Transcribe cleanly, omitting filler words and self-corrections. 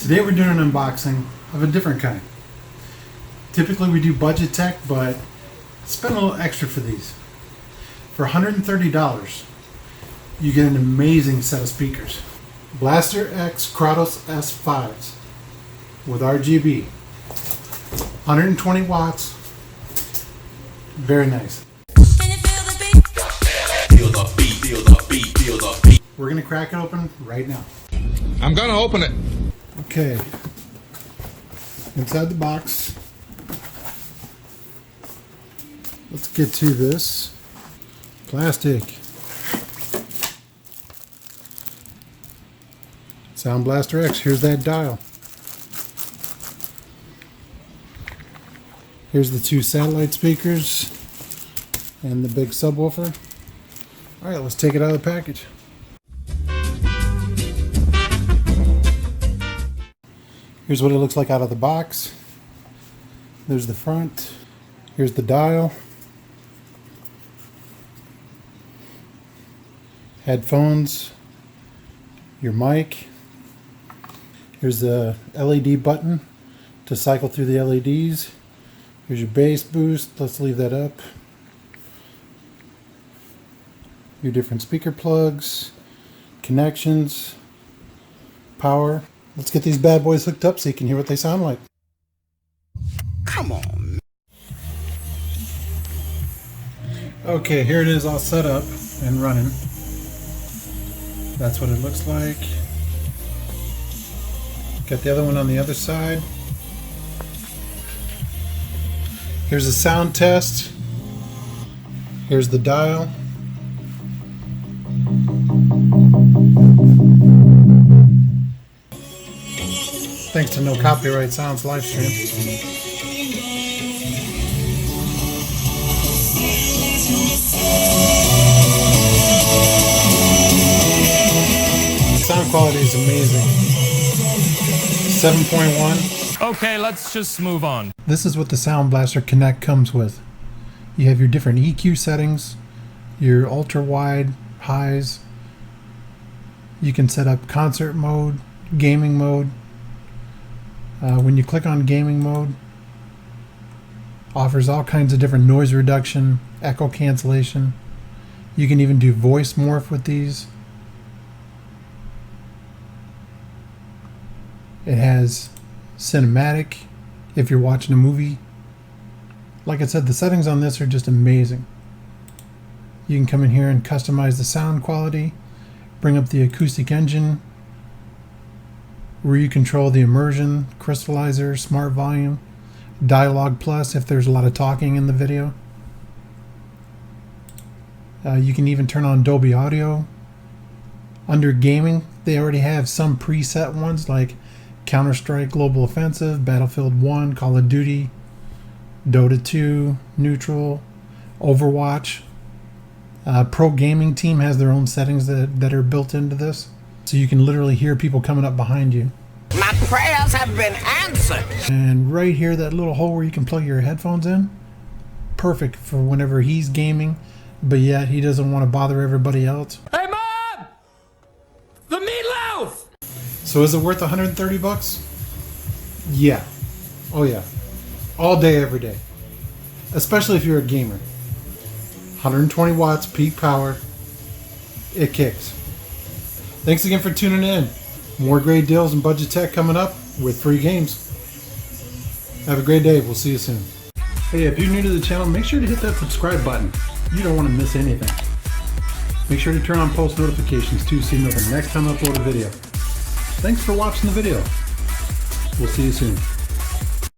Today we're doing an unboxing of a different kind. Typically we do budget tech, but spend a little extra for these. For $130, you get an amazing set of speakers. Blaster X Kratos S5s with RGB. 120 watts. Very nice. We're going to crack it open right now. I'm going to open it. Okay. Inside the box. Let's get to this. Plastic. Sound Blaster X. Here's that dial. Here's the two satellite speakers and the big subwoofer. Alright, let's take it out of the package. Here's what it looks like out of the box. There's the front. Here's the dial. Headphones. Your mic. Here's the LED button to cycle through the LEDs. Here's your bass boost. Let's leave that up. Your different speaker plugs, connections, power. Let's get these bad boys hooked up so you can hear what they sound like. Come on. Okay, here it is all set up and running. That's what it looks like. Got the other one on the other side. Here's a sound test. Here's the dial. Thanks to No Copyright Sounds live stream. Sound quality is amazing. 7.1. Okay, let's just move on. This is what the Sound Blaster Connect comes with. You have your different EQ settings, your ultra wide highs. You can set up concert mode, gaming mode. When you click on gaming mode, offers all kinds of different noise reduction, echo cancellation. You can even do voice morph with these. It has cinematic if you're watching a movie. Like I said, the settings on this are just amazing. You can come in here and customize the sound quality, bring up the acoustic engine, where you control the immersion, crystallizer, smart volume, dialogue plus if there's a lot of talking in the video. You can even turn on Dolby Audio. Under gaming, they already have some preset ones like Counter-Strike Global Offensive, Battlefield 1, Call of Duty, Dota 2, Neutral, Overwatch. Pro Gaming Team has their own settings that are built into this. So you can literally hear people coming up behind you. My prayers have been answered. And right here, that little hole where you can plug your headphones in. Perfect for whenever he's gaming, but yet he doesn't want to bother everybody else. Hey, Mom! The meatloaf! So is it worth 130 bucks? Yeah. Oh yeah. All day, every day. Especially if you're a gamer. 120 watts, peak power. It kicks. Thanks again for tuning in. More great deals and budget tech coming up with free games. Have a great day. We'll see you soon. Hey, if you're new to the channel, make sure to hit that subscribe button. You don't want to miss anything. Make sure to turn on post notifications too so you know the next time I upload a video. Thanks for watching the video. We'll see you soon.